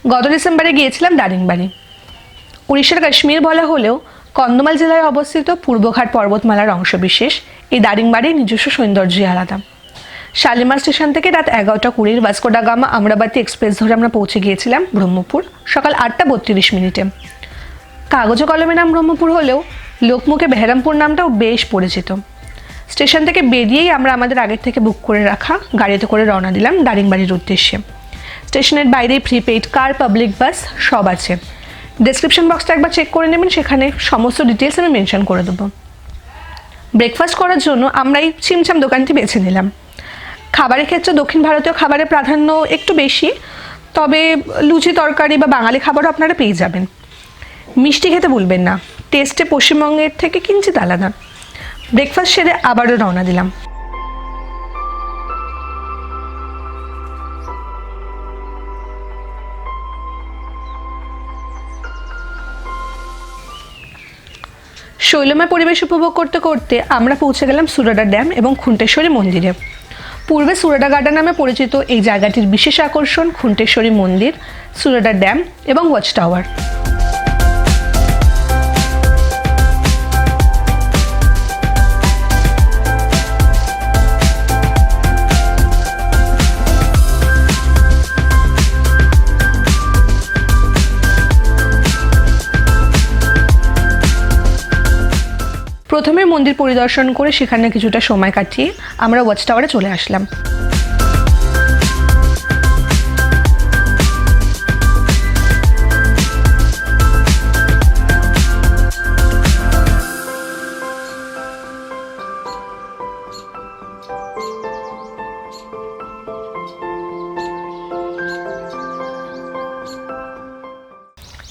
গত ডিসেম্বরে গিয়েছিলাম দারিংবাড়ি। উড়িষ্যার কাশ্মীর বলা হলেও কন্ধমাল জেলায় অবস্থিত পূর্বঘাট পর্বতমালার অংশবিশেষ এই দারিংবাড়ির নিজস্ব সৌন্দর্যই আলাদা। শালিমার স্টেশন থেকে রাত 11:20 ভাস্কো ডা গামা আমরাবাতি এক্সপ্রেস ধরে আমরা পৌঁছে গিয়েছিলাম ব্রহ্মপুর সকাল 8:32। কাগজে কলমে নাম ব্রহ্মপুর হলেও লোকমুখে বেহরামপুর নামটাও বেশ পরিচিত। স্টেশন থেকে বেরিয়েই আমরা আমাদের আগের থেকে বুক করে রাখা গাড়িতে করে রওনা দিলাম দারিংবাড়ির উদ্দেশ্যে। স্টেশনের বাইরে প্রিপেইড কার, পাবলিক বাস সব আছে। ডেসক্রিপশন বক্সটা একবার চেক করে নেবেন, সেখানে সমস্ত ডিটেলস আমি মেনশন করে দেবো। ব্রেকফাস্ট করার জন্য আমরা এই চিমচাম দোকানটি বেছে নিলাম। খাবারের ক্ষেত্রে দক্ষিণ ভারতীয় খাবারের প্রাধান্য একটু বেশি, তবে লুচি তরকারি বা বাঙালি খাবারও আপনারা পেয়ে যাবেন। মিষ্টি খেতে ভুলবেন না, টেস্টে পশ্চিমবঙ্গের থেকে কিঞ্চিত আলাদা। ব্রেকফাস্ট সেরে আবারও রওনা দিলাম। শৈলময় পরিবেশ উপভোগ করতে করতে আমরা পৌঁছে গেলাম সুরাডা ড্যাম এবং খুন্টেশ্বরী মন্দিরে। পূর্বে সুরাডা গার্ডেন নামে পরিচিত এই জায়গাটির বিশেষ আকর্ষণ খুন্টেশ্বরী মন্দির, সুরাডা ড্যাম এবং ওয়াচ টাওয়ার। প্রথমে মন্দির পরিদর্শন করে সেখানে কিছুটা সময় কাটিয়ে আমরা ওয়াচ টাওয়ারে চলে আসলাম।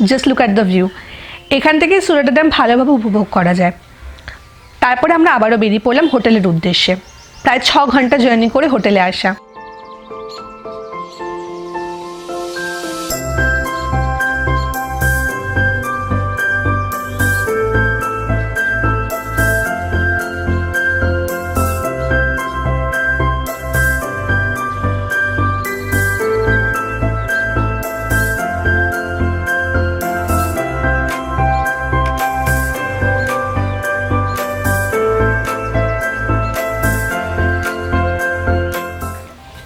Just look at the view. এখান থেকে সুরাডা ড্যাম ভালোভাবে উপভোগ করা যায়। তারপরে আমরা আবারও বেরিয়ে পড়লাম হোটেলের উদ্দেশ্যে। প্রায় 6 ঘন্টা জার্নি করে হোটেলে আসা।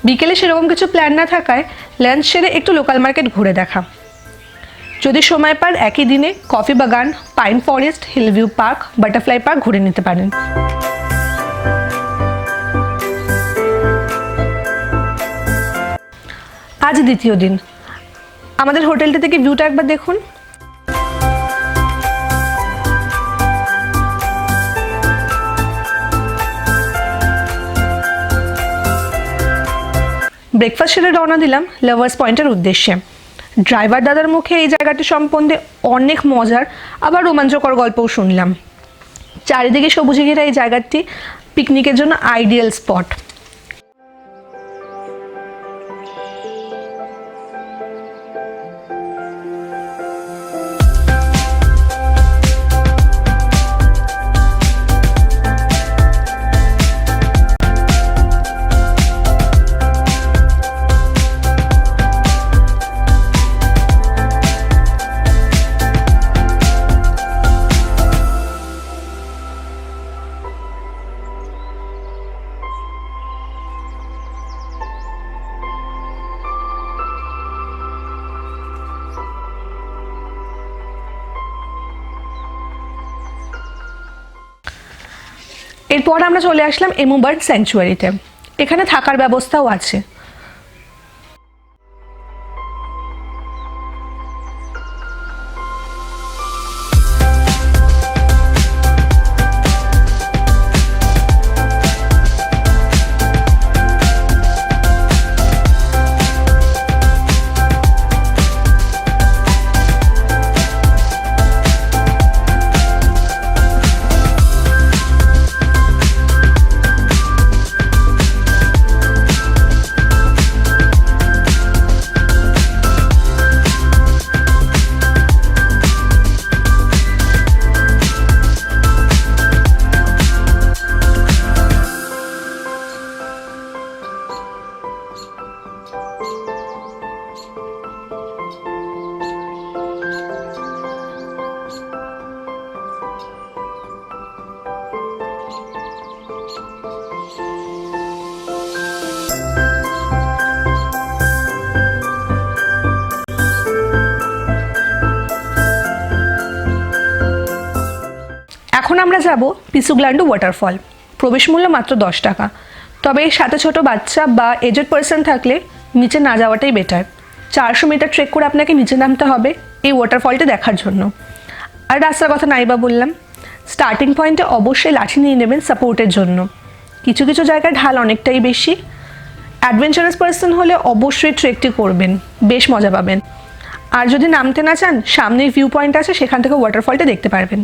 বিকেলে সেরকম কিছু প্ল্যান না থাকায় লাঞ্চ সেরে একটু লোকাল মার্কেট ঘুরে দেখা। যদি সময় পান একই দিনে কফি বাগান, pine forest, Hillview park, butterfly park ঘুরে নিতে পারেন। আজ দ্বিতীয় দিন। আমাদের হোটেলটি থেকে ভিউটা একবার দেখুন। ব্রেকফাস্ট সেরে রওনা দিলাম লাভার্স পয়েন্টের উদ্দেশ্যে। ড্রাইভার দাদার মুখে এই জায়গাটি সম্বন্ধে অনেক মজার আবার রোমাঞ্চকর গল্পও শুনলাম। চারিদিকে সবুজে ঘেরা এই জায়গাটি পিকনিকের জন্য আইডিয়াল স্পট। এরপর আমরা চলে আসলাম এমু বার্ড স্যাংচুয়ারিতে। এখানে থাকার ব্যবস্থাও আছে। আমরা যাব পিসুগ্লান্ডু ওয়াটারফল। প্রবেশ মূল্য মাত্র 10 টাকা। তবে সাথে ছোট বাচ্চা বা এজড পার্সন থাকলে নিচে না যাওয়াটাই বেটার। 400 মিটার ট্রেক করে আপনাকে নিচে নামতে হবে এই ওয়াটারফলটা দেখার জন্য। আর রাস্তার কথা নাই বা বললাম, স্টার্টিং পয়েন্টে অবশ্যই লাঠি নিয়ে নেবেন সাপোর্টের জন্য। কিছু কিছু জায়গায় ঢাল অনেকটাই বেশি। অ্যাডভেঞ্চারাস পার্সন হলে অবশ্যই ট্রেকটি করবেন, বেশ মজা পাবেন। আর যদি নামতে না চান, সামনেই ভিউ পয়েন্ট আছে, সেখান থেকে ওয়াটারফলটা দেখতে পারবেন।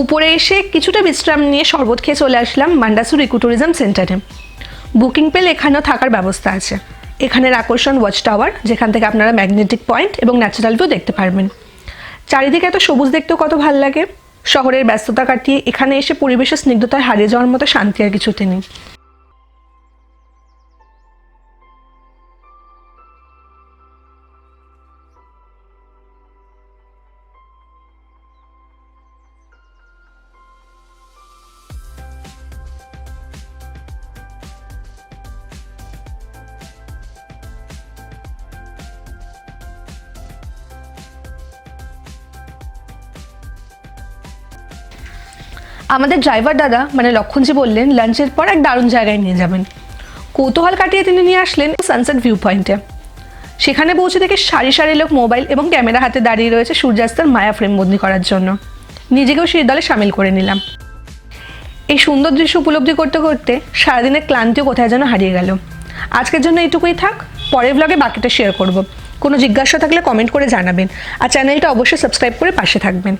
উপরে এসে কিছুটা বিশ্রাম নিয়ে শরবত খেয়ে চলে আসলাম মান্ডাসুর ইকো ট্যুরিজম সেন্টারে। বুকিং পেলে এখানেও থাকার ব্যবস্থা আছে। এখানের আকর্ষণ ওয়াচ টাওয়ার, যেখান থেকে আপনারা ম্যাগনেটিক পয়েন্ট এবং ন্যাচারাল ভিউ দেখতে পারবেন। চারিদিকে এত সবুজ দেখতেও কত ভালো লাগে। শহরের ব্যস্ততা কাটিয়ে এখানে এসে পরিবেশের স্নিগ্ধতায় হারিয়ে যাওয়ার মতো শান্তি আর কিছুতে নেই। আমাদের ড্রাইভার দাদা মানে লক্ষণজি বললেন লাঞ্চের পর এক দারুণ জায়গায় নিয়ে যাবেন। কৌতূহল কাটিয়ে তিনি নিয়ে আসলেন সানসেট ভিউ পয়েন্টে। সেখানে পৌঁছে দেখে সারি সারি লোক মোবাইল এবং ক্যামেরা হাতে দাঁড়িয়ে রয়েছে সূর্যাস্তের মায়া ফ্রেম বন্দি করার জন্য। নিজেকেও সেই দলে সামিল করে নিলাম। এই সুন্দর দৃশ্য উপলব্ধি করতে করতে সারাদিনের ক্লান্তিও কোথায় যেন হারিয়ে গেল। আজকের জন্য এইটুকুই থাক, পরের ব্লগে বাকিটা শেয়ার করব। কোনো জিজ্ঞাসা থাকলে কমেন্ট করে জানাবেন, আর চ্যানেলটা অবশ্যই সাবস্ক্রাইব করে পাশে থাকবেন।